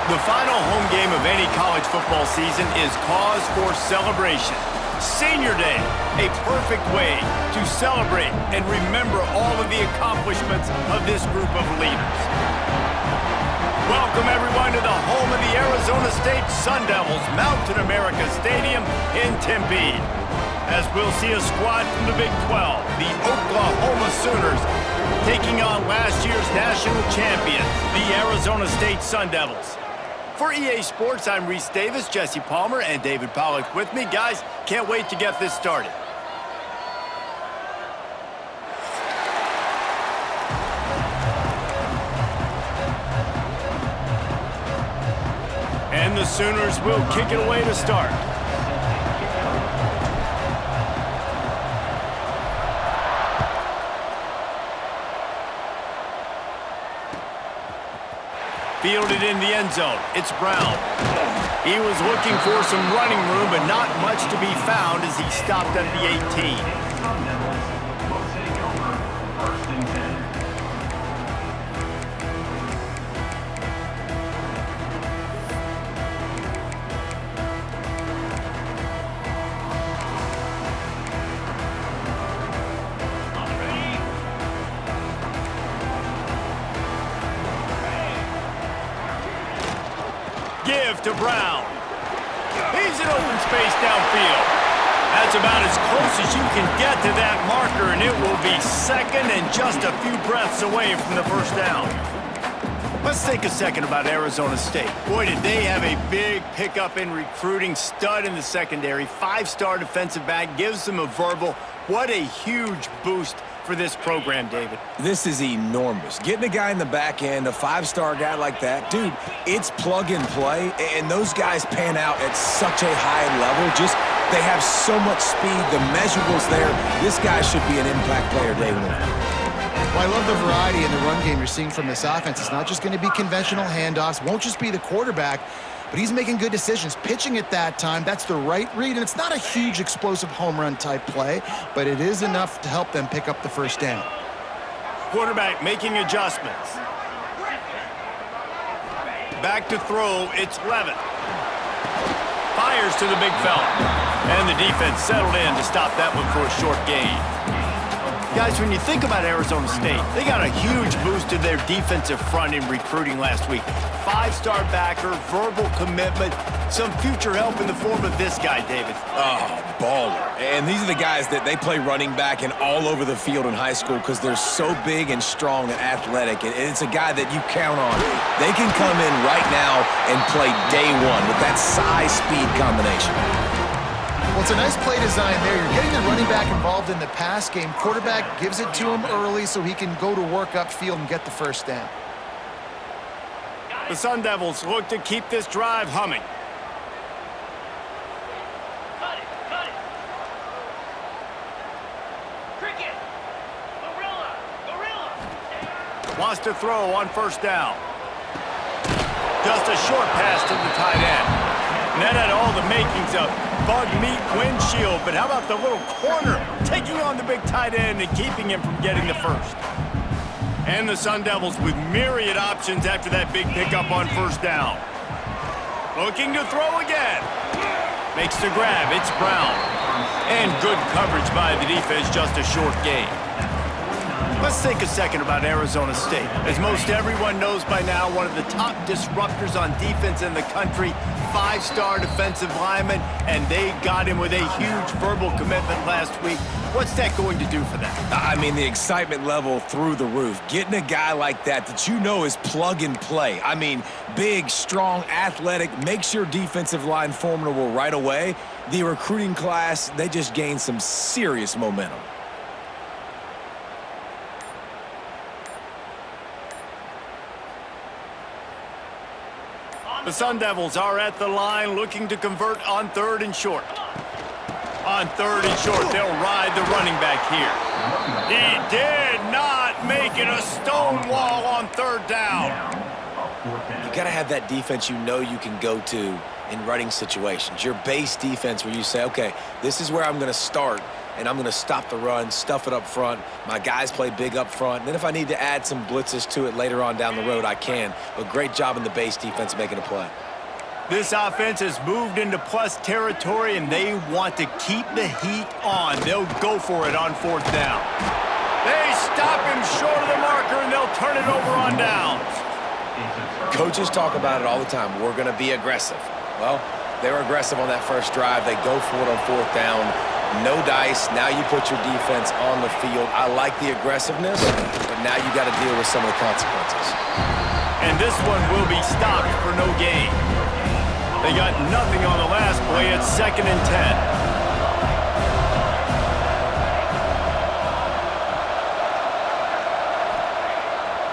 The final home game of any college football season is cause for celebration. Senior Day, a perfect way to celebrate and remember all of the accomplishments of this group of leaders. Welcome, everyone, to the home of the Arizona State Sun Devils, Mountain America Stadium in Tempe. As we'll see a squad from the Big 12, the Oklahoma Sooners, taking on last year's national champion, the Arizona State Sun Devils. For EA Sports, I'm Reese Davis, Jesse Palmer, and David Pollack with me. Guys, can't wait to get this started. And the Sooners will kick it away to start. Fielded in the end zone. It's Brown. He was looking for some running room, but not much to be found as he stopped at the 18. Give to Brown. He's in open space downfield. That's about as close as you can get to that marker, and it will be second and just a few breaths away from the first down. Let's take a second about Arizona State. Boy, did they have a big pickup in recruiting. Stud in the secondary. 5-star defensive back. Gives them a verbal. What a huge boost for this program, David. This is enormous. Getting a guy in the back end, a 5-star guy like that, dude, it's plug and play, and those guys pan out at such a high level. Just, they have so much speed. The measurables there. This guy should be an impact player day one. Well, I love the variety in the run game you're seeing from this offense. It's not just going to be conventional handoffs. Won't just be the quarterback, but he's making good decisions. Pitching at that time, that's the right read, and it's not a huge explosive home run type play, but it is enough to help them pick up the first down. Quarterback making adjustments. Back to throw, it's Levitt. Fires to the big fella. And the defense settled in to stop that one for a short gain. Guys, when you think about Arizona State, they got a huge boost to their defensive front in recruiting last week. 5-star backer, verbal commitment, some future help in the form of this guy, David. Oh, baller. And these are the guys that they play running back and all over the field in high school because they're so big and strong and athletic. And it's a guy that you count on. They can come in right now and play day one with that size-speed combination. Well, it's a nice play design there. You're getting the running back involved in the pass game. Quarterback gives it to him early so he can go to work upfield and get the first down. The Sun Devils look to keep this drive humming. Cricket. Gorilla. Wants to throw on first down. Just a short pass to the tight end. And that had all the makings of bug meat windshield, but how about the little corner taking on the big tight end and keeping him from getting the first? And the Sun Devils with myriad options after that big pickup on first down. Looking to throw again. Makes the grab, it's Brown. And good coverage by the defense, just a short gain. Let's take a second about Arizona State. As most everyone knows by now, one of the top disruptors on defense in the country, 5-star defensive lineman, and they got him with a huge verbal commitment last week. What's that going to do for them? I mean, the excitement level through the roof. Getting a guy like that you know is plug and play. I mean, big, strong, athletic, makes your defensive line formidable right away. The recruiting class, they just gained some serious momentum. The Sun Devils are at the line looking to convert on 3rd and short. On 3rd and short, they'll ride the running back here. He did not make it a stone wall on 3rd down. You got to have that defense you know you can go to in running situations. Your base defense where you say, okay, this is where I'm going to start. and I'm going to stop the run, stuff it up front. My guys play big up front. And then if I need to add some blitzes to it later on down the road, I can. But great job in the base defense making a play. This offense has moved into plus territory, and they want to keep the heat on. They'll go for it on fourth down. They stop him short of the marker, and they'll turn it over on downs. Coaches talk about it all the time. We're going to be aggressive. Well, they were aggressive on that first drive. They go for it on fourth down. No dice. Now you put your defense on the field. I like the aggressiveness, but now you got to deal with some of the consequences. And this one will be stopped for no gain. They got nothing on the last play. It's 2nd and 10.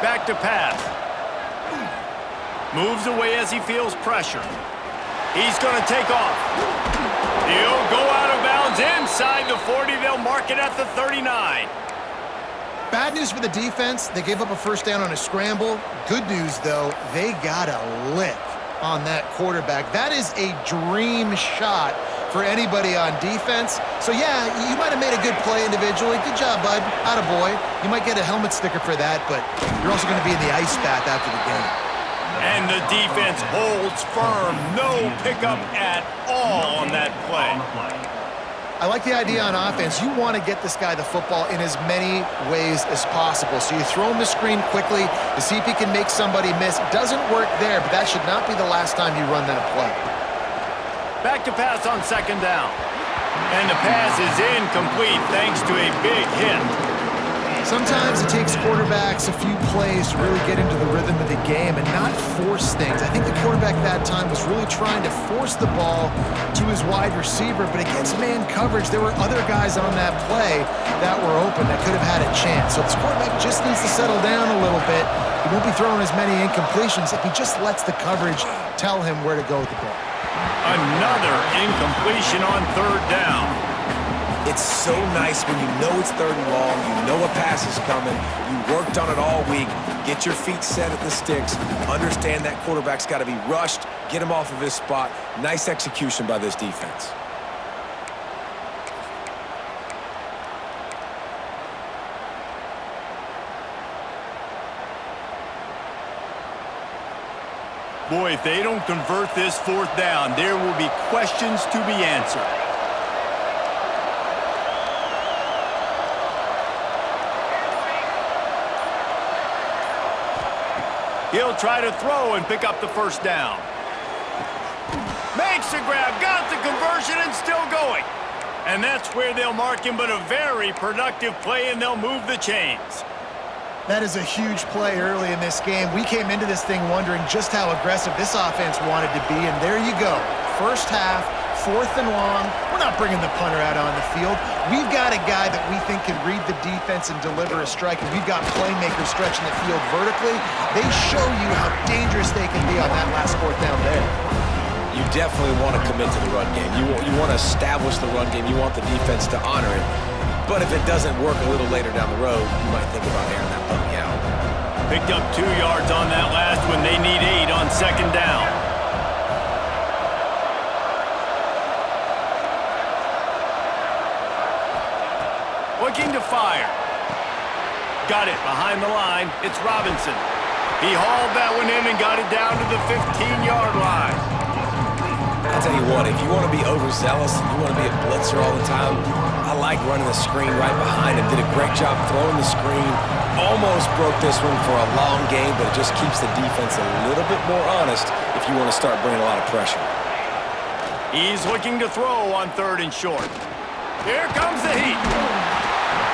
Back to pass. Moves away as he feels pressure. He's going to take off. He'll go out of bounds inside the 40. They'll mark it at the 39. Bad news for the defense. They gave up a first down on a scramble. Good news, though, they got a lick on that quarterback. That is a dream shot for anybody on defense. So, yeah, you might have made a good play individually. Good job, bud. Attaboy. You might get a helmet sticker for that, but you're also going to be in the ice bath after the game. And the defense holds firm. No pickup at all on that play. I like the idea on offense. You want to get this guy the football in as many ways as possible. So you throw him the screen quickly to see if he can make somebody miss. Doesn't work there, but that should not be the last time you run that play. Back to pass on 2nd down. And the pass is incomplete thanks to a big hit. Sometimes it takes quarterbacks a few plays to really get into the rhythm of the game and not force things. I think the quarterback that time was really trying to force the ball to his wide receiver, but against man coverage, there were other guys on that play that were open that could have had a chance. So this quarterback just needs to settle down a little bit. He won't be throwing as many incompletions if he just lets the coverage tell him where to go with the ball. Another incompletion on 3rd down. It's so nice when you know it's 3rd and long, you know a pass is coming, you worked on it all week, get your feet set at the sticks, understand that quarterback's got to be rushed, get him off of his spot. Nice execution by this defense. Boy, if they don't convert this 4th down, there will be questions to be answered. He'll try to throw and pick up the 1st down. Makes the grab, got the conversion, and still going. And that's where they'll mark him, but a very productive play, and they'll move the chains. That is a huge play early in this game. We came into this thing wondering just how aggressive this offense wanted to be, and there you go. First half, 4th and long. We're not bringing the punter out on the field. We've got a guy that we think can read the defense and deliver a strike, and we've got playmakers stretching the field vertically. They show you how dangerous they can be on that last 4th down there. You definitely want to commit to the run game. You want to establish the run game. You want the defense to honor it. But if it doesn't work a little later down the road, you might think about airing that puppy out. Picked up 2 yards on that last one. They need 8 on 2nd down. Looking to fire. Got it behind the line. It's Robinson. He hauled that one in and got it down to the 15-yard line. I'll tell you what, if you want to be overzealous and you want to be a blitzer all the time, I like running the screen right behind him. Did a great job throwing the screen. Almost broke this one for a long game, but it just keeps the defense a little bit more honest if you want to start bringing a lot of pressure. He's looking to throw on 3rd and short. Here comes the heat.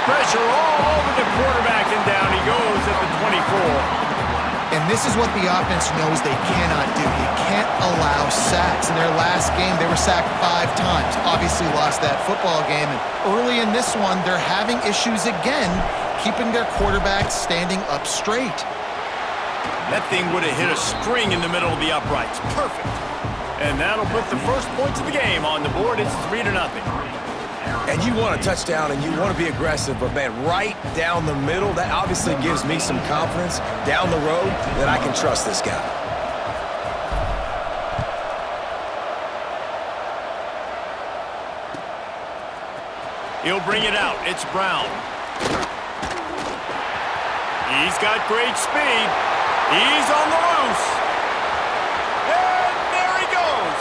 Pressure all over the quarterback, and down he goes at the 24. And this is what the offense knows they cannot do. They can't allow sacks. In their last game, they were sacked 5 times. Obviously lost that football game. And early in this one, they're having issues again, keeping their quarterback standing up straight. That thing would have hit a string in the middle of the uprights. Perfect. And that'll put the first points of the game on the board. It's 3-0. And you want a touchdown and you want to be aggressive, but man, right down the middle, that obviously gives me some confidence down the road that I can trust this guy. He'll bring it out. It's Brown. He's got great speed. He's on the loose. And there he goes.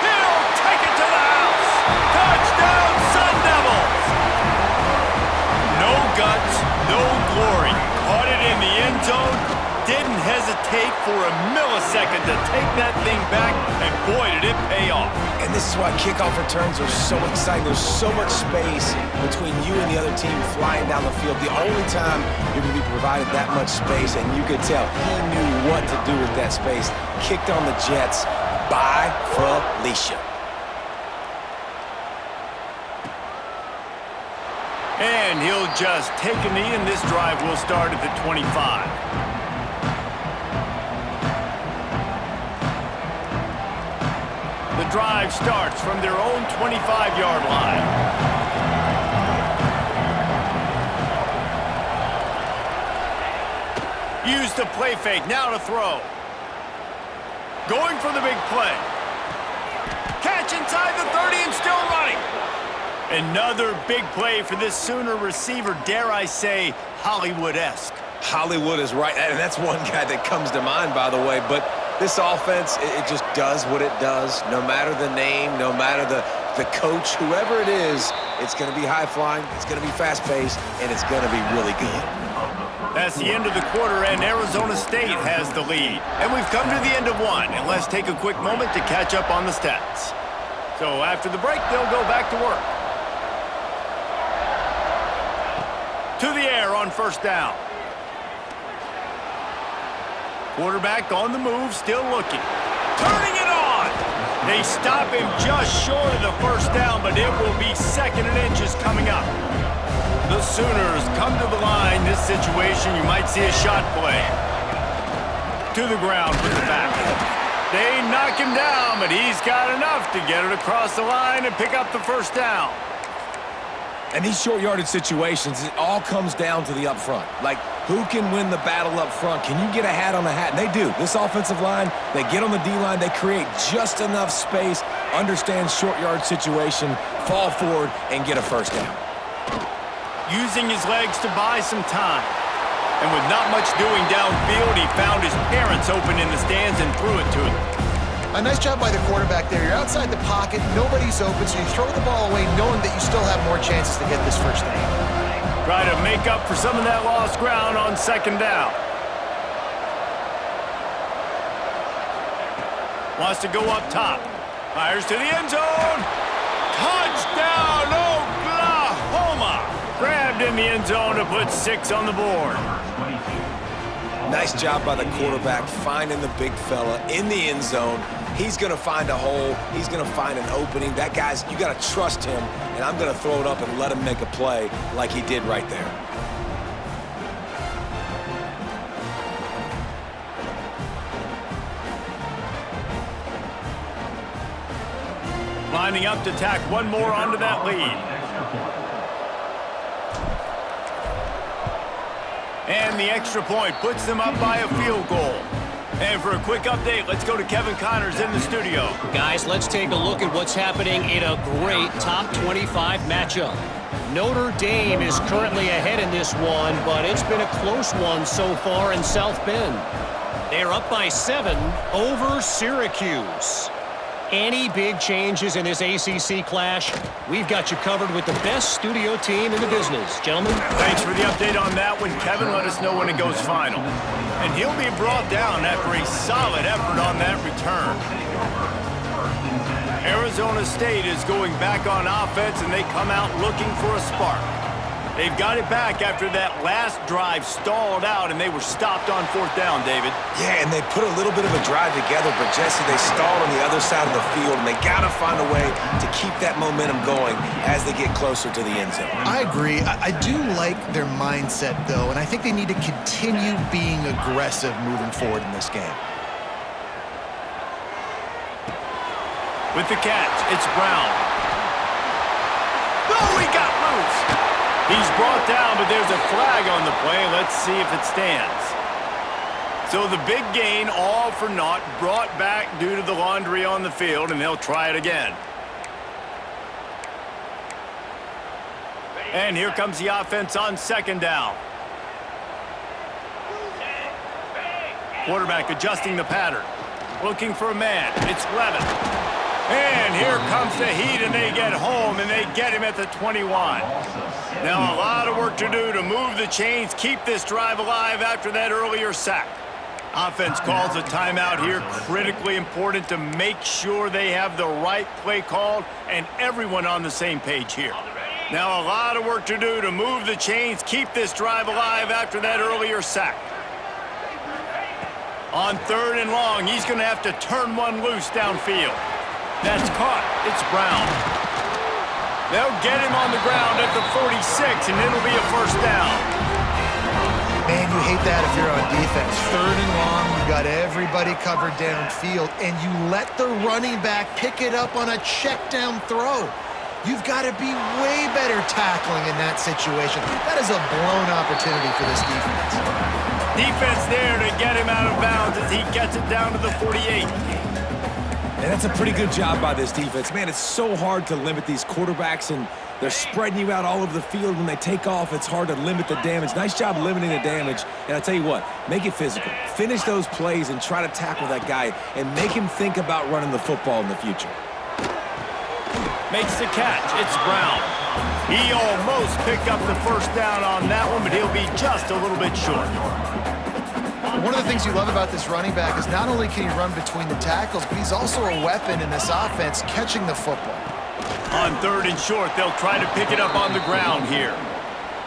He'll take it to the house. Touchdown, Sun Devils. No guts, no glory. Caught it in the end zone. Didn't hesitate for a millisecond to take that thing back, and boy, did it pay off. And this is why kickoff returns are so exciting. There's so much space between you and the other team flying down the field. The only time you're going to be provided that much space, and you could tell he knew what to do with that space. Kicked on the Jets by Felicia. And he'll just take a knee, and this drive will start at the 25. The drive starts from their own 25-yard line. Use the play fake, now to throw. Going for the big play. Catch inside the 30 and still running. Another big play for this Sooner receiver, dare I say, Hollywood-esque. Hollywood is right, and that's one guy that comes to mind, by the way, but this offense, it just does what it does. No matter the name, no matter the coach, whoever it is, it's going to be high-flying, it's going to be fast-paced, and it's going to be really good. That's the end of the quarter, and Arizona State has the lead. And we've come to the end of one, and let's take a quick moment to catch up on the stats. So after the break, they'll go back to work. To the air on first down. Quarterback on the move, still looking. Turning it on! They stop him just short of the first down, but it will be second and inches coming up. The Sooners come to the line. This situation, you might see a shot play. To the ground with the back. They knock him down, but he's got enough to get it across the line and pick up the first down. And these short yardage situations, it all comes down to the up front. Like, who can win the battle up front? Can you get a hat on the hat? And they do. This offensive line, they get on the D-line, they create just enough space, understand short yard situation, fall forward, and get a first down. Using his legs to buy some time. And with not much doing downfield, he found his parents open in the stands and threw it to them. A nice job by the quarterback there. You're outside the pocket, nobody's open, so you throw the ball away knowing that you still have more chances to get this first down. Try to make up for some of that lost ground on second down. Wants to go up top. Fires to the end zone. Touchdown, Oklahoma! Grabbed in the end zone to put 6 on the board. Nice job by the quarterback finding the big fella in the end zone. He's going to find a hole. He's going to find an opening. That guy's, you got to trust him, and I'm going to throw it up and let him make a play like he did right there. Lining up to tack one more onto that lead. And the extra point puts them up by a field goal. And for a quick update, let's go to Kevin Connors in the studio. Guys, let's take a look at what's happening in a great top 25 matchup. Notre Dame is currently ahead in this one, but it's been a close one so far in South Bend. They're up by 7 over Syracuse. Any big changes in this ACC clash, we've got you covered with the best studio team in the business. Gentlemen. Thanks for the update on that one, Kevin. Let us know when it goes final. And he'll be brought down after a solid effort on that return. Arizona State is going back on offense, and they come out looking for a spark. They've got it back after that last drive stalled out, and they were stopped on fourth down, David. Yeah, and they put a little bit of a drive together, but Jesse, they stalled on the other side of the field, and they got to find a way to keep that momentum going as they get closer to the end zone. I agree. I do like their mindset, though, and I think they need to continue being aggressive moving forward in this game. With the catch, it's Brown. Oh, he got loose. He's brought down, but there's a flag on the play. Let's see if it stands. So the big gain, all for naught, brought back due to the laundry on the field, and they'll try it again. And here comes the offense on second down. Quarterback adjusting the pattern. Looking for a man. It's Levin. And here comes the heat, and they get home, and they get him at the 21. Now a lot of work to do to move the chains, keep this drive alive after that earlier sack. Offense calls a timeout here. Critically important to make sure they have the right play called and everyone on the same page here. Now a lot of work to do to move the chains, keep this drive alive after that earlier sack. On third and long, he's going to have to turn one loose downfield. That's caught. It's Brown. They'll get him on the ground at the 46, and it'll be a first down. Man, you hate that if you're on defense. Third and long, you got everybody covered downfield, and you let the running back pick it up on a check down throw. You've got to be way better tackling in that situation. That is a blown opportunity for this defense. Defense there to get him out of bounds as he gets it down to the 48. And that's a pretty good job by this defense. Man, it's so hard to limit these quarterbacks, and they're spreading you out all over the field. When they take off, it's hard to limit the damage. Nice job limiting the damage. And I tell you what, make it physical. Finish those plays and try to tackle that guy and make him think about running the football in the future. Makes the catch. It's Brown. He almost picked up the first down on that one, but he'll be just a little bit short. One of the things you love about this running back is not only can he run between the tackles, but he's also a weapon in this offense catching the football. On third and short, they'll try to pick it up on the ground here.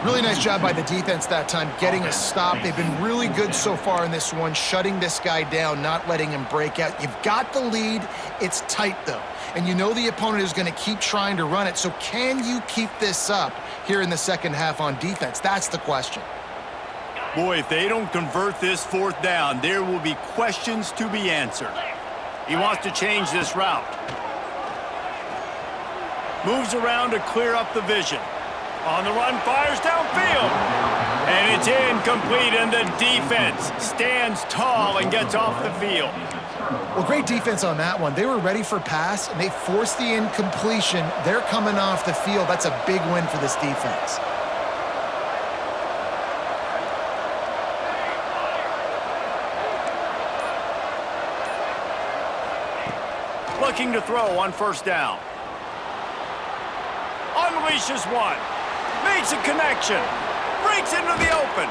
Really nice job by the defense that time, getting a stop. They've been really good so far in this one, shutting this guy down, not letting him break out. You've got the lead. It's tight, though. And you know the opponent is going to keep trying to run it. So can you keep this up here in the second half on defense? That's the question. Boy, if they don't convert this fourth down, there will be questions to be answered. He wants to change this route. Moves around to clear up the vision. On the run, fires downfield. And it's incomplete, and the defense stands tall and gets off the field. Well, great defense on that one. They were ready for pass, and they forced the incompletion. They're coming off the field. That's a big win for this defense. Looking to throw on first down. Unleashes one. Makes a connection. Breaks into the open.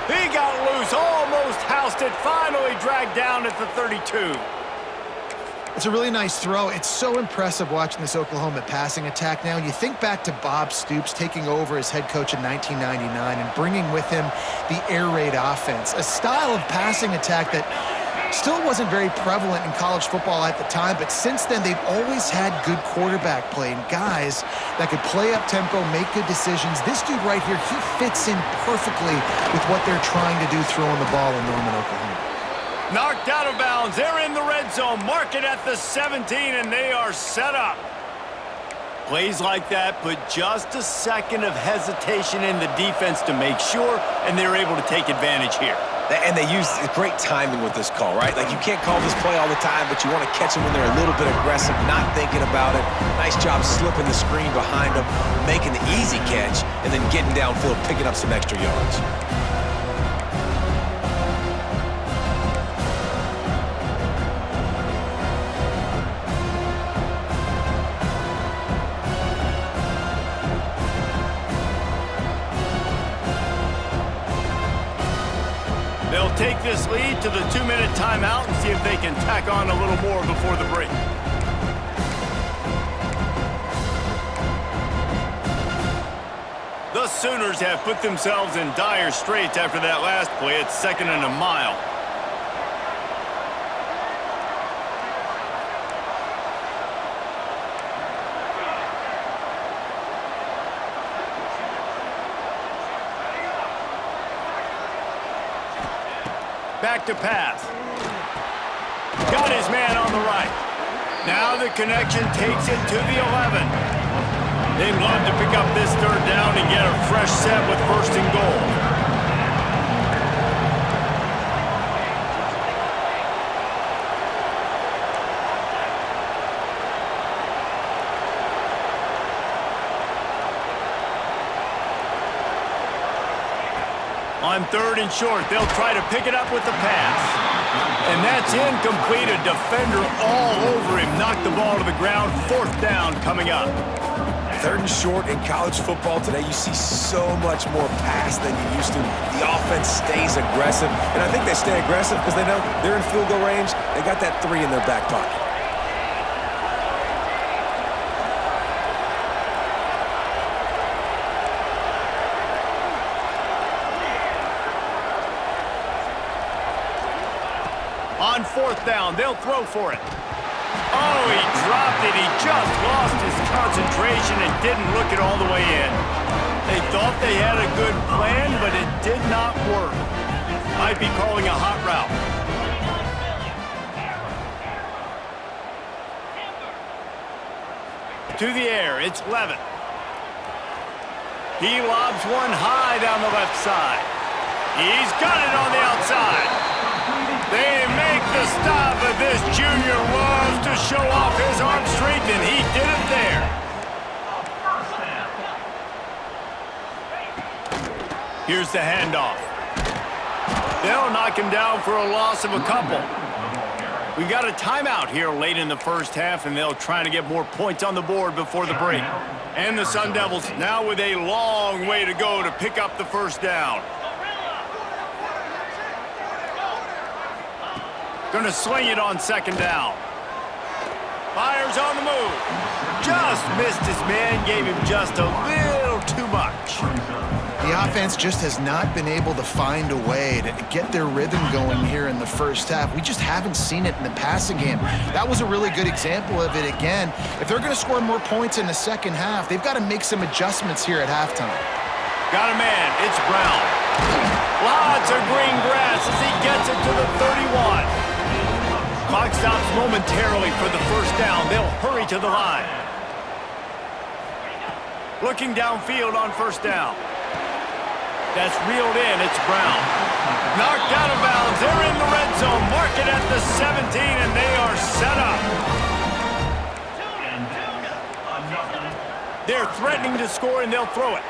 He got loose. Almost housed it. Finally dragged down at the 32. It's a really nice throw. It's so impressive watching this Oklahoma passing attack now. You think back to Bob Stoops taking over as head coach in 1999 and bringing with him the air raid offense, a style of passing attack that still wasn't very prevalent in college football at the time, but since then they've always had good quarterback play and guys that could play up tempo, make good decisions. This dude right here, he fits in perfectly with what they're trying to do throwing the ball in Norman, Oklahoma. Knocked out of bounds. They're in the red zone. Mark it at the 17, and they are set up. Plays like that put just a second of hesitation in the defense to make sure, and they're able to take advantage here. And they use great timing with this call, right? Like, you can't call this play all the time, but you want to catch them when they're a little bit aggressive, not thinking about it. Nice job slipping the screen behind them, making the easy catch, and then getting downfield, picking up some extra yards. They'll take this lead to the 2-minute timeout and see if they can tack on a little more before the break. The Sooners have put themselves in dire straits after that last play. It's 2nd and a mile. Back to pass. Got his man on the right. Now the connection takes it to the 11. They'd love to pick up this third down and get a fresh set with 1st and goal. On 3rd and short, they'll try to pick it up with the pass. And that's incomplete. A defender all over him. Knocked the ball to the ground. 4th down coming up. 3rd and short in college football today, you see so much more pass than you used to. The offense stays aggressive, and I think they stay aggressive because they know they're in field goal range. They got that 3 in their back pocket. On 4th down, they'll throw for it. Oh, he dropped it. He just lost his concentration and didn't look it all the way in. They thought they had a good plan, but it did not work. Might be calling a hot route. To the air, it's Levitt. He lobs one high down the left side. He's got it on the outside. They make the stop, but this junior loves to show off his arm strength, and he did it there. Here's the handoff. They'll knock him down for a loss of a couple. We got a timeout here late in the first half, and they'll try to get more points on the board before the break. And the Sun Devils now with a long way to go to pick up the 1st down. Going to swing it on 2nd down. Fires on the move. Just missed his man, gave him just a little too much. The offense just has not been able to find a way to get their rhythm going here in the first half. We just haven't seen it in the passing game. That was a really good example of it again. If they're going to score more points in the second half, they've got to make some adjustments here at halftime. Got a man. It's Brown. Lots of green grass as he gets it to the 31. Clock stops momentarily for the 1st down. They'll hurry to the line. Looking downfield on 1st down. That's reeled in. It's Brown. Knocked out of bounds. They're in the red zone. Mark it at the 17, and they are set up. They're threatening to score, and they'll throw it.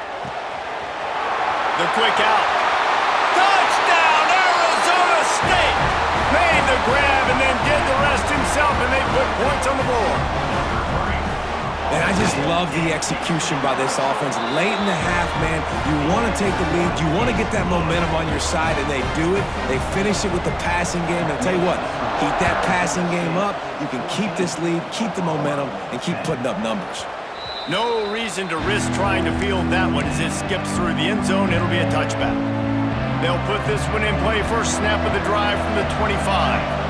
The quick out. Touchdown, Arizona State! Made the grab and then did the rest himself, and they put points on the board. And I just love the execution by this offense. Late in the half, man, you want to take the lead. You want to get that momentum on your side, and they do it. They finish it with the passing game. And I'll tell you what, keep that passing game up. You can keep this lead, keep the momentum, and keep putting up numbers. No reason to risk trying to field that one as it skips through the end zone. It'll be a touchback. They'll put this one in play first snap of the drive from the 25.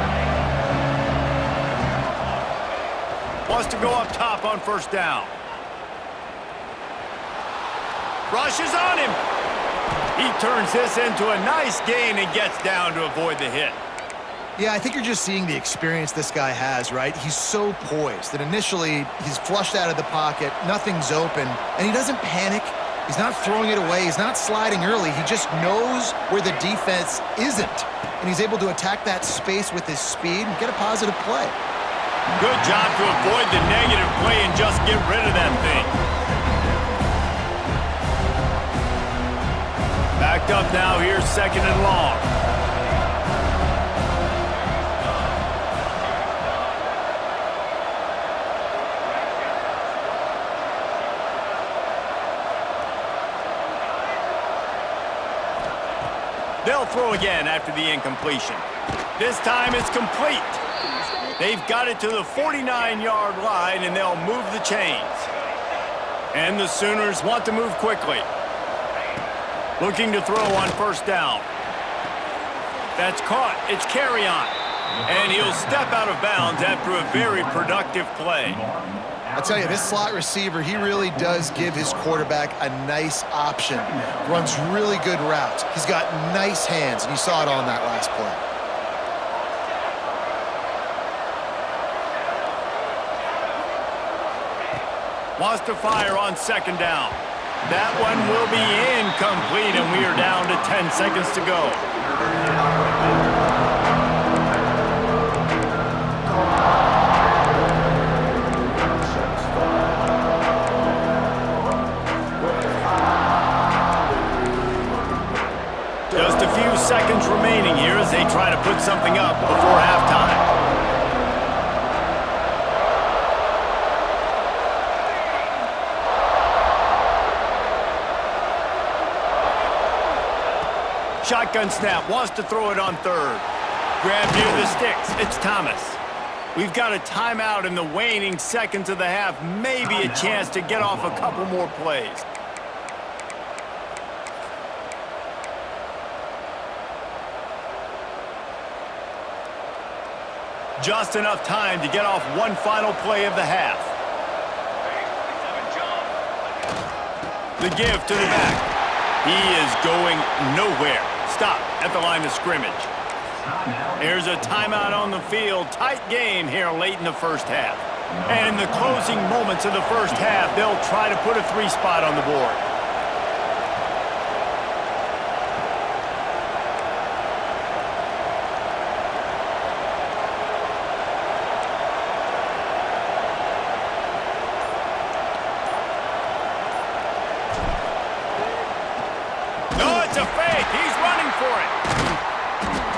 Wants to go up top on 1st down. Rushes on him. He turns this into a nice gain and gets down to avoid the hit. Yeah, I think you're just seeing the experience this guy has, right? He's so poised that initially he's flushed out of the pocket, nothing's open, and he doesn't panic. He's not throwing it away. He's not sliding early. He just knows where the defense isn't, and he's able to attack that space with his speed and get a positive play. Good job to avoid the negative play and just get rid of that thing. Backed up now. Here's 2nd and long. They'll throw again after the incompletion. This time it's complete. They've got it to the 49-yard line, and they'll move the chains. And the Sooners want to move quickly. Looking to throw on 1st down. That's caught. It's Carrion. And he'll step out of bounds after a very productive play. I tell you, this slot receiver, he really does give his quarterback a nice option. Runs really good routes. He's got nice hands, and you saw it on that last play. Wants to fire on 2nd down. That one will be incomplete, and we are down to 10 seconds to go. Just a few seconds remaining here as they try to put something up before halftime. Shotgun snap, wants to throw it on third. Grab near the sticks, it's Thomas. We've got a timeout in the waning seconds of the half. Maybe a chance to get off a couple more plays. Just enough time to get off one final play of the half. The give to the back. He is going nowhere. Stop at the line of scrimmage. There's a timeout on the field. Tight game here late in the first half. And in the closing moments of the first half, they'll try to put a 3 spot on the board.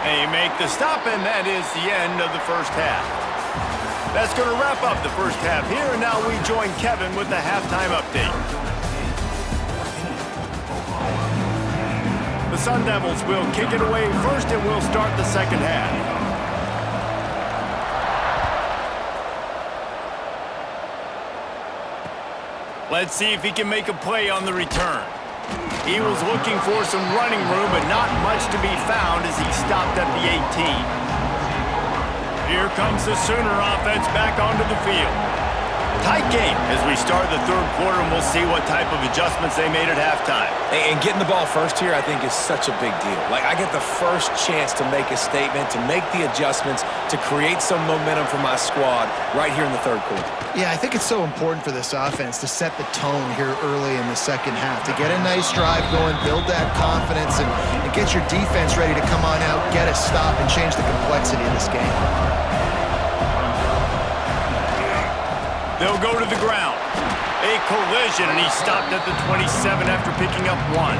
They make the stop, and that is the end of the first half. That's going to wrap up the first half here, and now we join Kevin with the halftime update. The Sun Devils will kick it away first, and we'll start the second half. Let's see if he can make a play on the return. He was looking for some running room, but not much to be found as he stopped at the 18. Here comes the Sooner offense back onto the field. Tight game as we start the third quarter, and we'll see what type of adjustments they made at halftime. And getting the ball first here, I think, is such a big deal. Like, I get the first chance to make a statement, to make the adjustments, to create some momentum for my squad right here in the third quarter. Yeah, I think it's so important for this offense to set the tone here early in the second half, to get a nice drive going, build that confidence, and get your defense ready to come on out, get a stop, and change the complexity of this game. They'll go to the ground. A collision, and he stopped at the 27 after picking up 1.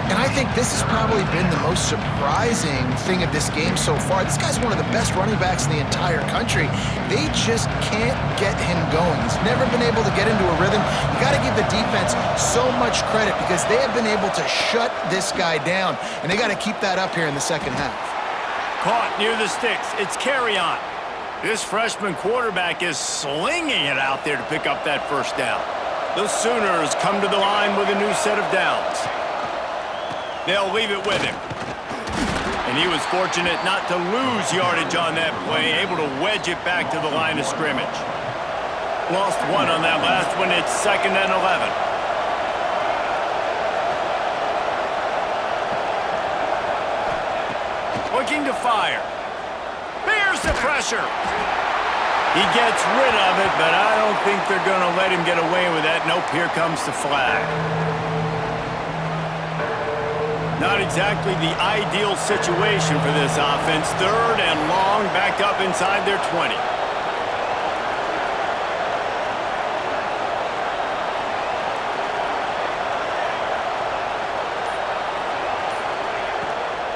And I think this has probably been the most surprising thing of this game so far. This guy's one of the best running backs in the entire country. They just can't get him going. He's never been able to get into a rhythm. You got to give the defense so much credit because they have been able to shut this guy down, and they got to keep that up here in the second half. Caught near the sticks. It's Carrion. This freshman quarterback is slinging it out there to pick up that first down. The Sooners come to the line with a new set of downs. They'll leave it with him. And he was fortunate not to lose yardage on that play, able to wedge it back to the line of scrimmage. Lost 1 on that last one. It's 2nd and 11. Looking to fire. Bears the pressure. He gets rid of it, but I don't think they're going to let him get away with that. Nope, here comes the flag. Not exactly the ideal situation for this offense. 3rd and long, back up inside their 20.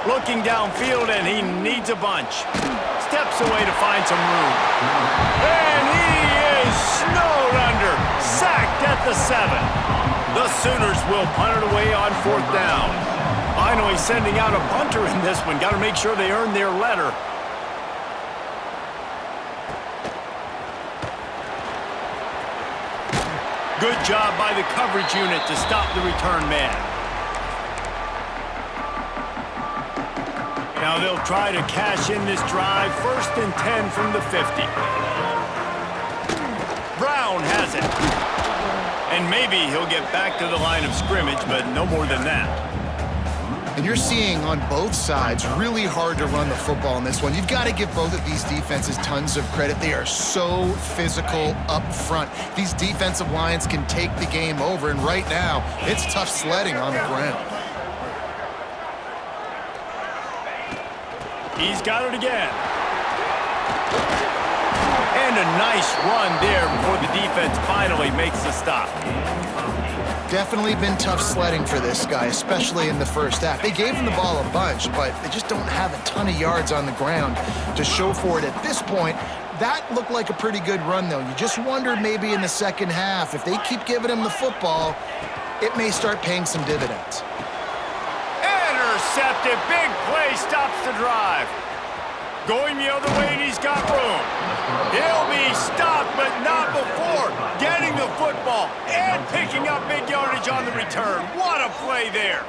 Looking downfield, and he needs a bunch. Steps away to find some room. And he is snowed under. Sacked at the 7. The Sooners will punt it away on 4th down. Finally sending out a punter in this one. Got to make sure they earn their letter. Good job by the coverage unit to stop the return man. Now they'll try to cash in this drive. 1st and 10 from the 50. Brown has it. And maybe he'll get back to the line of scrimmage, but no more than that. And you're seeing on both sides really hard to run the football in this one. You've got to give both of these defenses tons of credit. They are so physical up front. These defensive lines can take the game over, and right now, it's tough sledding on the ground. He's got it again. And a nice run there before the defense finally makes the stop. Definitely been tough sledding for this guy, especially in the first half. They gave him the ball a bunch, but they just don't have a ton of yards on the ground to show for it at this point. That looked like a pretty good run, though. You just wondered maybe in the second half, if they keep giving him the football, it may start paying some dividends. Intercepted. Big play stops the drive. Going the other way, and he's got room. He'll be stopped, but not before getting the football and picking up big yardage on the return. What a play there.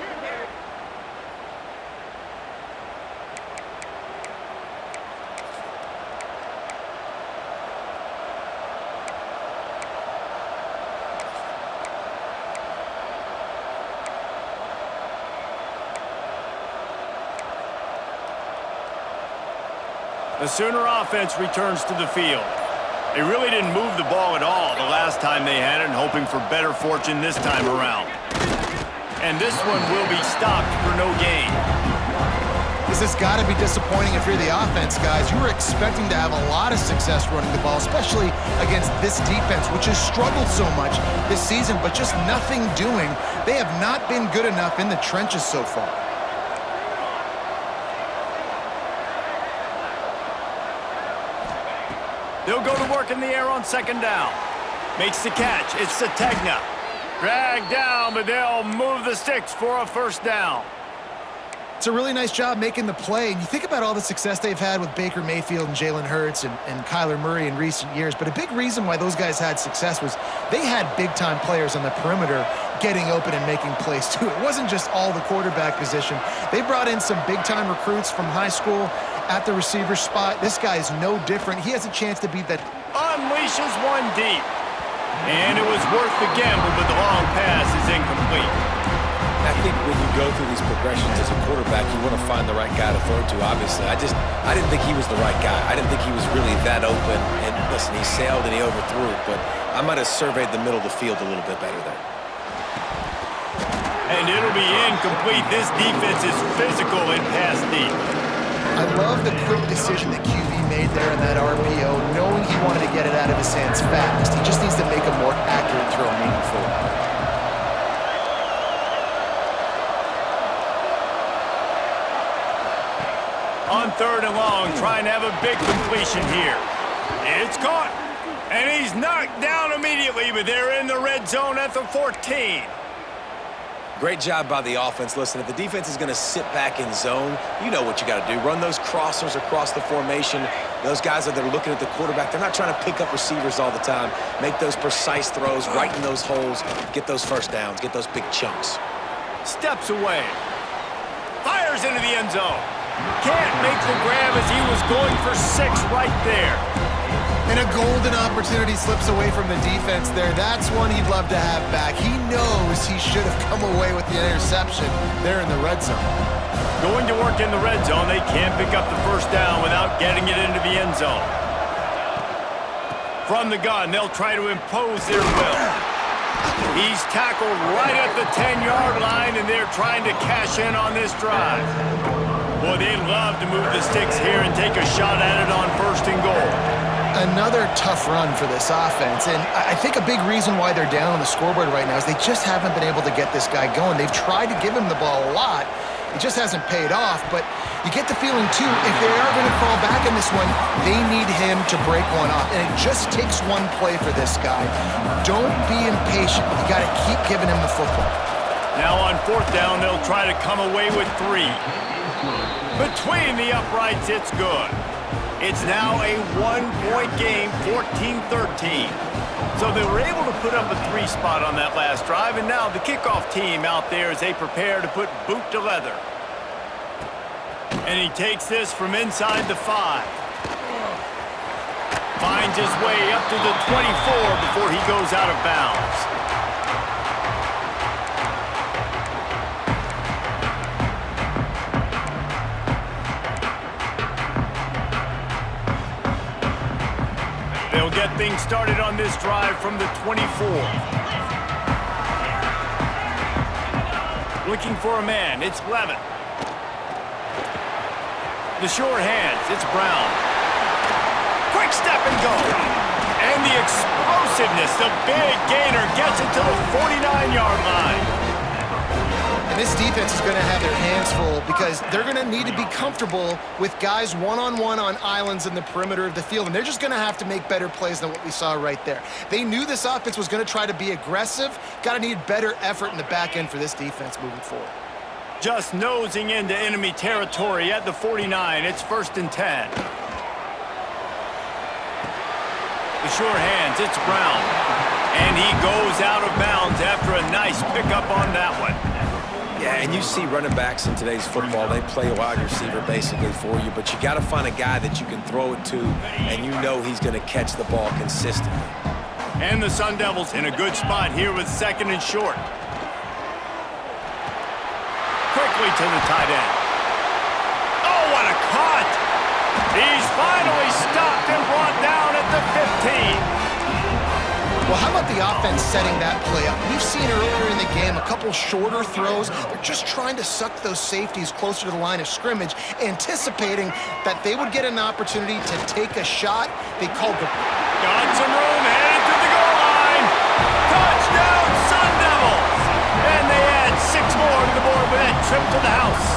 The Sooner offense returns to the field. They really didn't move the ball at all the last time they had it, and hoping for better fortune this time around. And this one will be stopped for no gain. This has got to be disappointing if you're the offense, guys. You were expecting to have a lot of success running the ball, especially against this defense, which has struggled so much this season, but just nothing doing. They have not been good enough in the trenches so far. They'll go to work in the air on second down. Makes the catch. It's Sategna. Dragged down, but they'll move the sticks for a first down. It's a really nice job making the play. And you think about all the success they've had with Baker Mayfield and Jalen Hurts and Kyler Murray in recent years. But a big reason why those guys had success was they had big-time players on the perimeter getting open and making plays, too. It wasn't just all the quarterback position. They brought in some big-time recruits from high school at the receiver spot. This guy is no different. He has a chance to be that. Unleashes one deep. And it was worth the gamble, but the long pass is incomplete. I think when you go through these progressions as a quarterback, you want to find the right guy to throw to, obviously. I didn't think he was the right guy. I didn't think he was really that open. And listen, he sailed and he overthrew it, but I might have surveyed the middle of the field a little bit better there. And it'll be incomplete. This defense is physical and pass deep. I love the quick decision that QB made there in that RPO, knowing he wanted to get it out of his hands fast. He just needs to make a more accurate throw meaningful. On third and long, trying to have a big completion here. It's caught. And he's knocked down immediately, but they're in the red zone at the 14. Great job by the offense. Listen, if the defense is going to sit back in zone, you know what you got to do. Run those crossers across the formation. Those guys that are looking at the quarterback, they're not trying to pick up receivers all the time. Make those precise throws, right in those holes, get those first downs, get those big chunks. Steps away. Fires into the end zone. Can't make the grab as he was going for 6 right there. And a golden opportunity slips away from the defense there. That's one he'd love to have back. He knows he should have come away with the interception there in the red zone. Going to work in the red zone, they can't pick up the first down without getting it into the end zone. From the gun, they'll try to impose their will. He's tackled right at the 10-yard line, and they're trying to cash in on this drive. Boy, they'd love to move the sticks here and take a shot at it on first and goal. Another tough run for this offense, and I think a big reason why they're down on the scoreboard right now is they just haven't been able to get this guy going. They've tried to give him the ball a lot. It just hasn't paid off, but you get the feeling, too, if they are going to crawl back in this one, they need him to break one off, and it just takes one play for this guy. Don't be impatient. You got to keep giving him the football. Now on fourth down, they'll try to come away with 3. Between the uprights, it's good. It's now a 1-point game, 14-13. So they were able to put up a 3 spot on that last drive, and now the kickoff team out there as they prepare to put boot to leather. And he takes this from inside the 5. Finds his way up to the 24 before he goes out of bounds. They'll get things started on this drive from the 24. Looking for a man, it's Levin. The short hands, it's Brown. Quick step and go. And the explosiveness, the big gainer gets it to the 49-yard line. And this defense is going to have their hands full because they're going to need to be comfortable with guys one-on-one on islands in the perimeter of the field, and they're just going to have to make better plays than what we saw right there. They knew this offense was going to try to be aggressive. Got to need better effort in the back end for this defense moving forward. Just nosing into enemy territory at the 49. It's 1st and 10. The sure hands, it's Brown. And he goes out of bounds after a nice pickup on that one. Yeah, and you see running backs in today's football, they play a wide receiver basically for you, but you got to find a guy that you can throw it to, and you know he's going to catch the ball consistently. And the Sun Devils in a good spot here with 2nd and short. Quickly to the tight end. Oh, what a cut! He's finally stopped and brought down at the 15. Well, how about the offense setting that play up? We've seen earlier in the game a couple shorter throws. They're just trying to suck those safeties closer to the line of scrimmage, anticipating that they would get an opportunity to take a shot. They called the... Got some room, headed to the goal line. Touchdown, Sun Devils! And they add 6 more to the board with that trip to the house.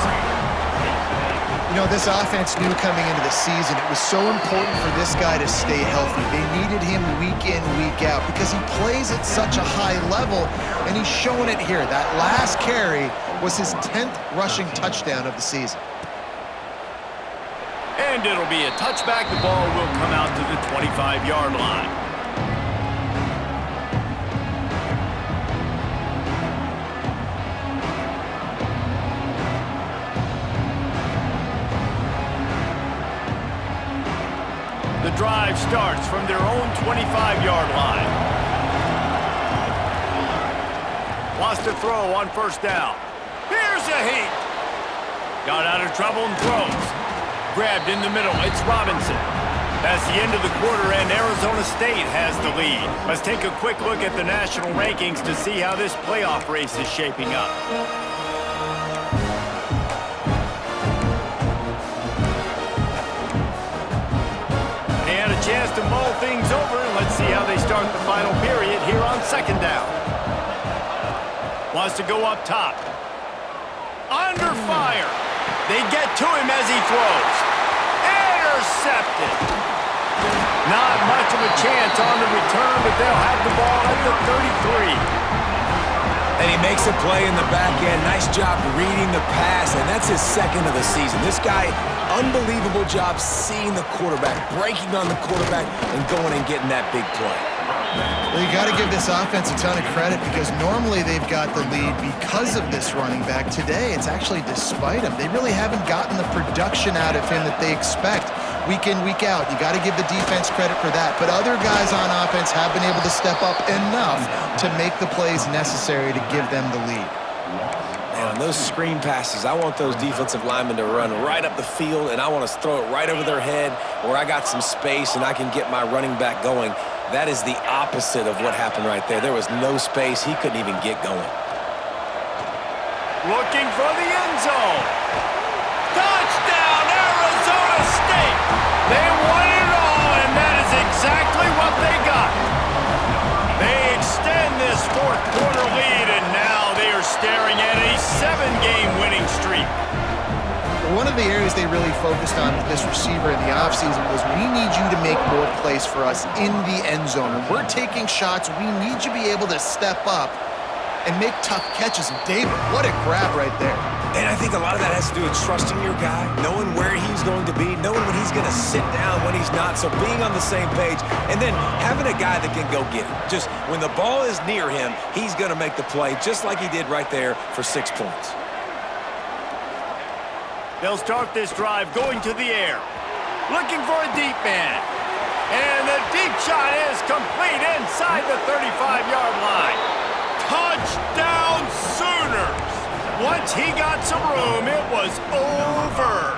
You know, this offense knew coming into the season it was so important for this guy to stay healthy. They needed him week in, week out because he plays at such a high level, and he's showing it here. That last carry was his 10th rushing touchdown of the season. And it'll be a touchback. The ball will come out to the 25-yard line. The drive starts from their own 25-yard line. Wants to throw on 1st down. Here's a heat. Got out of trouble and throws. Grabbed in the middle. It's Robinson. That's the end of the quarter, and Arizona State has the lead. Let's take a quick look at the national rankings to see how this playoff race is shaping up. Chance to mull things over, and let's see how they start the final period here on 2nd down. Wants to go up top. Under fire. They get to him as he throws. Intercepted. Not much of a chance on the return, but they'll have the ball at the 33. And he makes a play in the back end. Nice job reading the pass, and that's his 2nd of the season. This guy, unbelievable job seeing the quarterback, breaking on the quarterback, and going and getting that big play. Well, you got to give this offense a ton of credit because normally they've got the lead because of this running back. Today, it's actually despite him. They really haven't gotten the production out of him that they expect week in, week out. You got to give the defense credit for that. But other guys on offense have been able to step up enough to make the plays necessary to give them the lead. Man, on those screen passes, I want those defensive linemen to run right up the field, and I want to throw it right over their head where I got some space and I can get my running back going. That is the opposite of what happened right there. There was no space. He couldn't even get going. Looking for the end zone. Touchdown, Arizona State. They won it all, and that is exactly what they got. They extend this 4th quarter lead, and now they are staring at a 7-game winning streak. One of the areas they really focused on with this receiver in the offseason was we need you to make more plays for us in the end zone. And we're taking shots. We need you to be able to step up and make tough catches. And David, what a grab right there. And I think a lot of that has to do with trusting your guy, knowing where he's going to be, knowing when he's going to sit down, when he's not, so being on the same page, and then having a guy that can go get it. Just when the ball is near him, he's going to make the play, just like he did right there for 6 points. They'll start this drive going to the air. Looking for a deep man. And the deep shot is complete inside the 35-yard line. Touchdown Sooners! Once he got some room, it was over.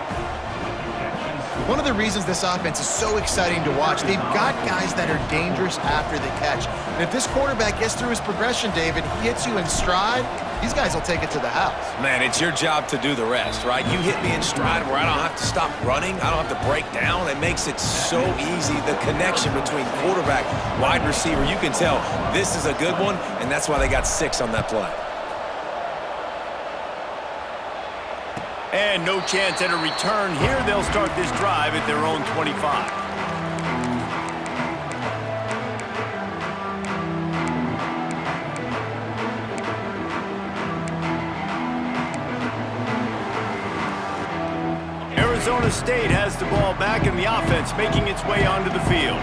One of the reasons this offense is so exciting to watch, they've got guys that are dangerous after the catch. And if this quarterback gets through his progression, David, he hits you in stride, these guys will take it to the house. Man, it's your job to do the rest, right? You hit me in stride where I don't have to stop running. I don't have to break down. It makes it so easy. The connection between quarterback, wide receiver, you can tell this is a good one, and that's why they got 6 on that play. And no chance at a return here. They'll start this drive at their own 25. Arizona State has the ball back in the offense, making its way onto the field.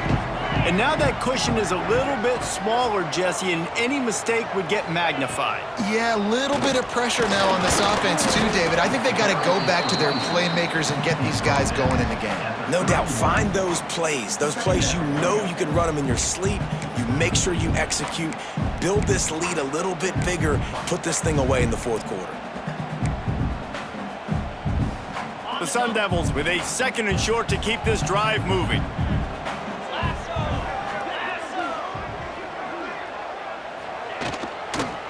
And now that cushion is a little bit smaller, Jesse, and any mistake would get magnified. Yeah, a little bit of pressure now on this offense too, David. I think they got to go back to their playmakers and get these guys going in the game. No doubt, find those plays you know you can run them in your sleep. You make sure you execute, build this lead a little bit bigger, put this thing away in the fourth quarter. The Sun Devils with a 2nd and short to keep this drive moving.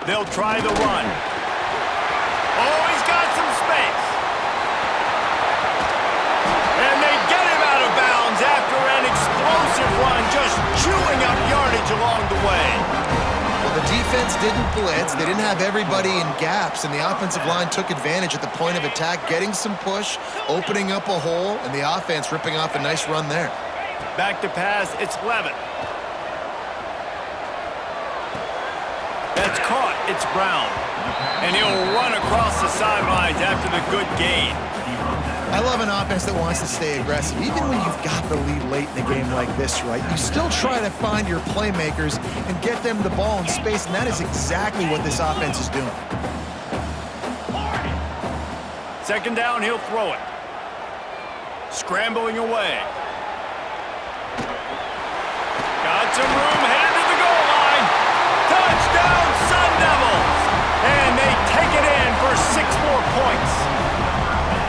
They'll try the run. Oh, he's got some space. And they get him out of bounds after an explosive run, just chewing up yardage along the way. Well, the defense didn't blitz. They didn't have everybody in gaps, and the offensive line took advantage at the point of attack, getting some push, opening up a hole, and the offense ripping off a nice run there. Back to pass, it's Levitt. That's caught, it's Brown. And he'll run across the sidelines after the good gain. I love an offense that wants to stay aggressive. Even when you've got the lead late in the game like this, right, you still try to find your playmakers and get them the ball in space, and that is exactly what this offense is doing. 2nd down, he'll throw it. Scrambling away. Got some room, headed to the goal line. Touchdown, Sun Devils! And they take it in for 6 more points.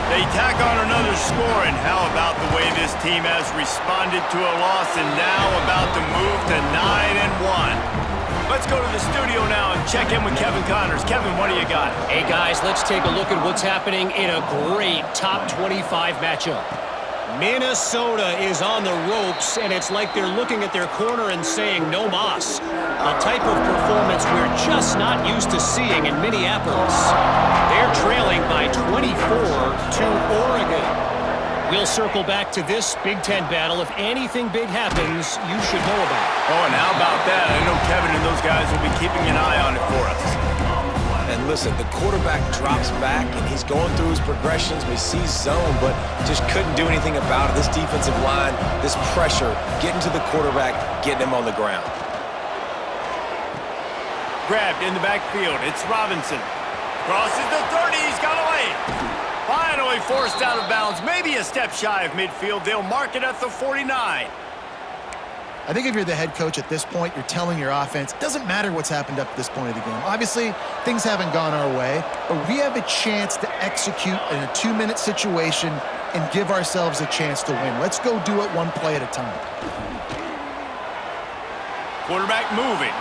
They tack on another score, and how about the way this team has responded to a loss and now about to move to 9-1. Let's go to the studio now and check in with Kevin Connors. Kevin, what do you got? Hey, guys, let's take a look at what's happening in a great top 25 matchup. Minnesota is on the ropes, and it's like they're looking at their corner and saying, no mas. A type of performance we're just not used to seeing in Minneapolis. They're trailing by 24 to Oregon. We'll circle back to this Big Ten battle. If anything big happens, you should know about it. Oh, and how about that? I know Kevin and those guys will be keeping an eye on it for us. And listen, the quarterback drops back, and he's going through his progressions. We see zone, but just couldn't do anything about it. This defensive line, this pressure, getting to the quarterback, getting him on the ground. Grabbed in the backfield. It's Robinson. Crosses the 30. He's got away. Finally forced out of bounds. Maybe a step shy of midfield. They'll mark it at the 49. I think if you're the head coach at this point, you're telling your offense, it doesn't matter what's happened up to this point of the game. Obviously, things haven't gone our way, but we have a chance to execute in a 2-minute situation and give ourselves a chance to win. Let's go do it one play at a time. Quarterback moving.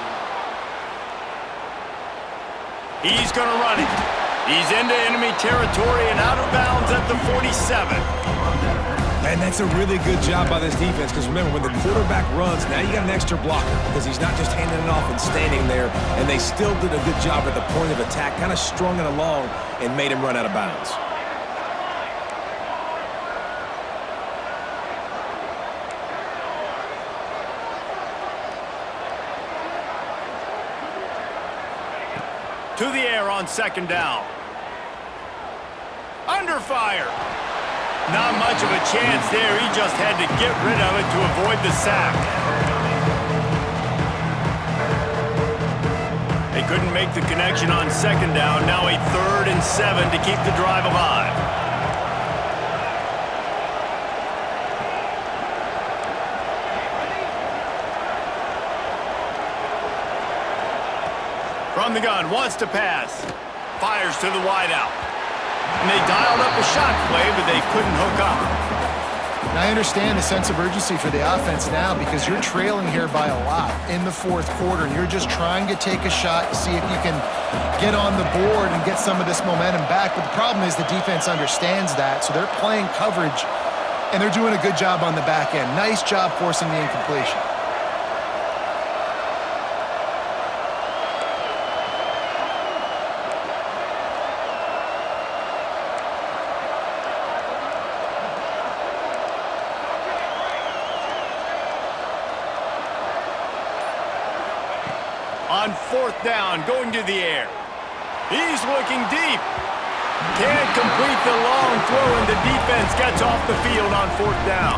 He's going to run it. He's into enemy territory and out of bounds at the 47. And that's a really good job by this defense, because remember, when the quarterback runs, now you got an extra blocker, because he's not just handing it off and standing there, and they still did a good job at the point of attack, kind of strung it along and made him run out of bounds. To the air on 2nd down. Under fire. Not much of a chance there. He just had to get rid of it to avoid the sack. They couldn't make the connection on 2nd down. Now a 3rd and 7 to keep the drive alive. From the gun, wants to pass. Fires to the wideout. And they dialed up a shot play, but they couldn't hook up. And I understand the sense of urgency for the offense now because you're trailing here by a lot in the fourth quarter, and you're just trying to take a shot to see if you can get on the board and get some of this momentum back. But the problem is the defense understands that, so they're playing coverage, and they're doing a good job on the back end. Nice job forcing the incompletion. On fourth down, going to the air. He's looking deep. Can't complete the long throw, and the defense gets off the field on fourth down.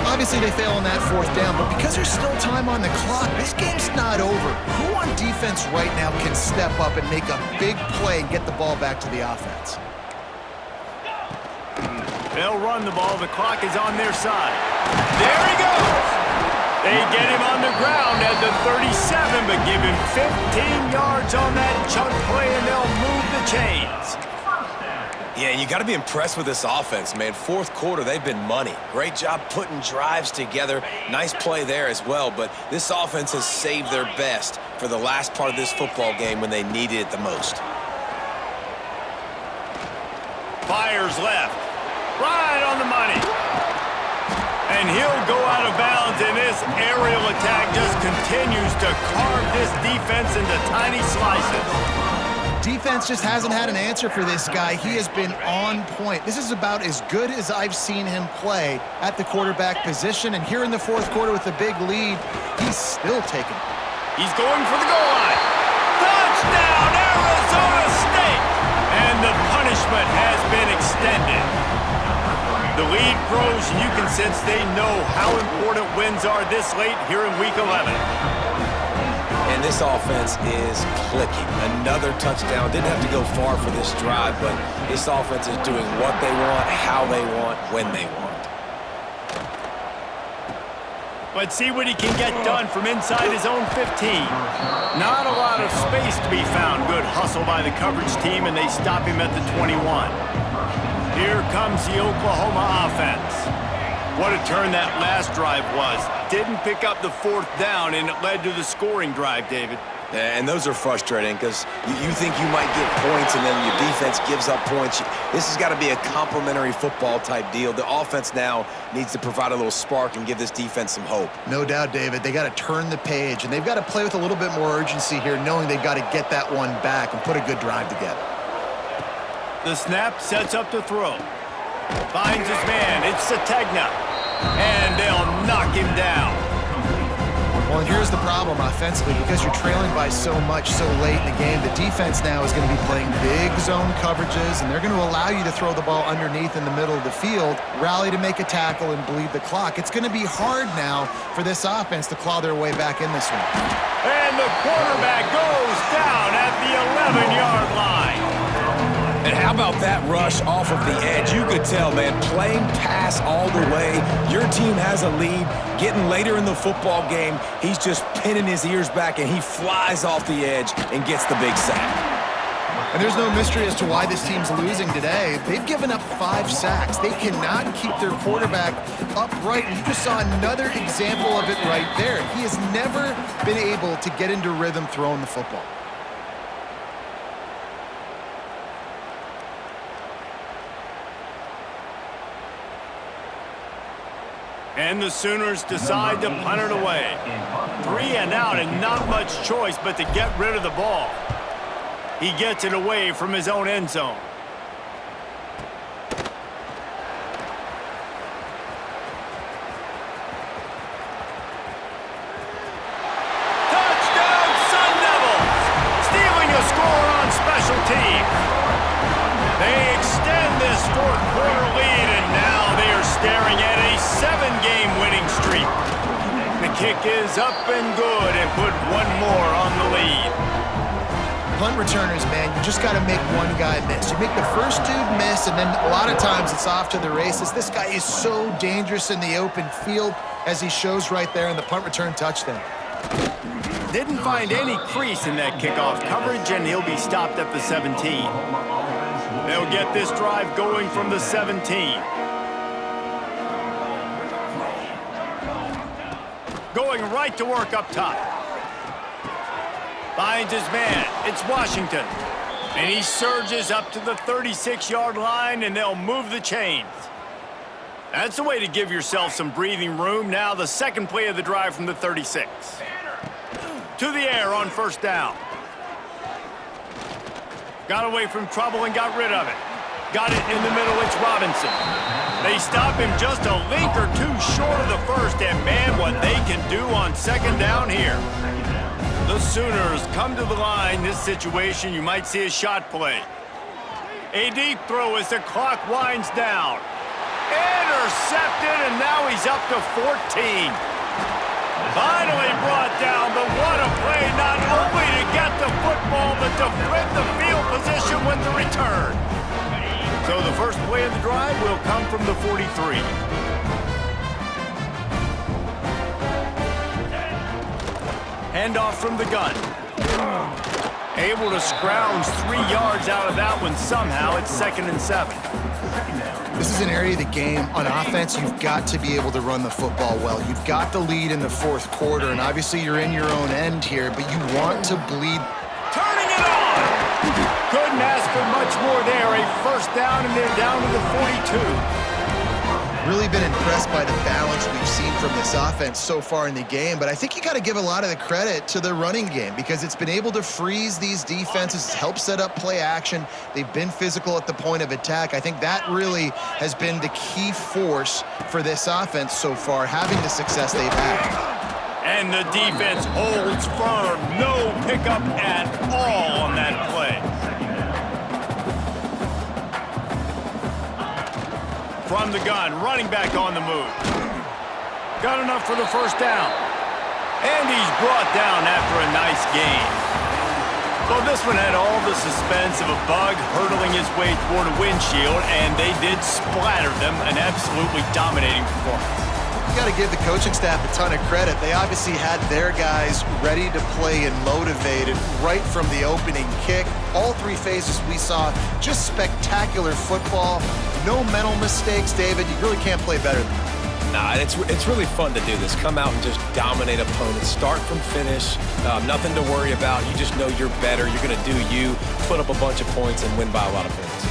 Obviously, they fail on that fourth down, but because there's still time on the clock, this game's not over. Who on defense right now can step up and make a big play and get the ball back to the offense? They'll run the ball. The clock is on their side. There he goes. They get him on the ground at the 37, but give him 15 yards on that chunk play, and they'll move the chains. Yeah, you got to be impressed with this offense, man. Fourth quarter, they've been money. Great job putting drives together. Nice play there as well, but this offense has saved their best for the last part of this football game when they needed it the most. Fires left. Right on the money. And he'll go out of bounds, and this aerial attack just continues to carve this defense into tiny slices. Defense just hasn't had an answer for this guy. He has been on point. This is about as good as I've seen him play at the quarterback position. And here in the fourth quarter with a big lead, he's still taking it. He's going for the goal line. Touchdown, Arizona State! And the punishment has been extended. The lead grows, and you can sense they know how important wins are this late here in Week 11. And this offense is clicking. Another touchdown. Didn't have to go far for this drive, but this offense is doing what they want, how they want, when they want. Let's see what he can get done from inside his own 15. Not a lot of space to be found. Good hustle by the coverage team, and they stop him at the 21. Here comes the Oklahoma offense. What a turn that last drive was. Didn't pick up the fourth down, and it led to the scoring drive, David. And those are frustrating because you think you might get points and then your defense gives up points. This has got to be a complementary football type deal. The offense now needs to provide a little spark and give this defense some hope. No doubt, David. They got to turn the page, and they've got to play with a little bit more urgency here, knowing they've got to get that one back and put a good drive together. The snap sets up the throw. Finds his man. It's Sategna. And they'll knock him down. Well, and here's the problem offensively. Because you're trailing by so much so late in the game, the defense now is going to be playing big zone coverages, and they're going to allow you to throw the ball underneath in the middle of the field, rally to make a tackle, and bleed the clock. It's going to be hard now for this offense to claw their way back in this one. And the quarterback goes down at the 11-yard line. And how about that rush off of the edge? You could tell, man, playing pass all the way. Your team has a lead. Getting later in the football game, he's just pinning his ears back, and he flies off the edge and gets the big sack. And there's no mystery as to why this team's losing today. They've given up 5 sacks. They cannot keep their quarterback upright. And you just saw another example of it right there. He has never been able to get into rhythm throwing the football. And the Sooners decide to punt it away. 3 and out, and not much choice but to get rid of the ball. He gets it away from his own end zone. Touchdown, Sun Devils! Stealing a score on special teams. They extend this fourth quarter lead, and now they are staring at a 7-game winning streak. The kick is up and good, and put one more on the lead. Punt returners, man, you just got to make one guy miss. You make the first dude miss, and then a lot of times it's off to the races. This guy is so dangerous in the open field, as he shows right there in the punt return touchdown. Didn't find any crease in that kickoff coverage, and he'll be stopped at the 17. They'll get this drive going from the 17. going right to work up top. Finds his man. It's Washington. And he surges up to the 36-yard line, and they'll move the chains. That's the way to give yourself some breathing room. Now the second play of the drive from the 36. To the air on first down. Got away from trouble and got rid of it. Got it in the middle. It's Robinson. They stop him just a link or two short of the first, and man, what they can do on second down here. The Sooners come to the line. This situation, you might see a shot play. A deep throw as the clock winds down. Intercepted, and now he's up to 14. Finally brought down, but what a play, not only to get the football, but to flip the field position with the return. So the first play of the drive will come from the 43. Handoff from the gun. Able to scrounge 3 yards out of that one somehow. It's 2nd and 7. This is an area of the game, on offense, you've got to be able to run the football well. You've got the lead in the fourth quarter, and obviously you're in your own end here, but you want to bleed. Turning it on! Couldn't ask for much more there. A first down, and they're down to the 42. Really been impressed by the balance we've seen from this offense so far in the game, but I think you got to give a lot of the credit to the running game because it's been able to freeze these defenses, help set up play action. They've been physical at the point of attack. I think that really has been the key force for this offense so far, having the success they've had. And the defense holds firm. No pickup at all on that play. From the gun, running back on the move. Got enough for the first down. And he's brought down after a nice gain. Well, this one had all the suspense of a bug hurtling his way toward a windshield, and they did splatter them. An absolutely dominating performance. You got to give the coaching staff a ton of credit. They obviously had their guys ready to play and motivated right from the opening kick. All 3 phases we saw, just spectacular football. No mental mistakes, David. You really can't play better than that. Nah, it's really fun to do this. Come out and just dominate opponents. Start from finish. Nothing to worry about. You just know you're better. You're going to do you, put up a bunch of points, and win by a lot of points.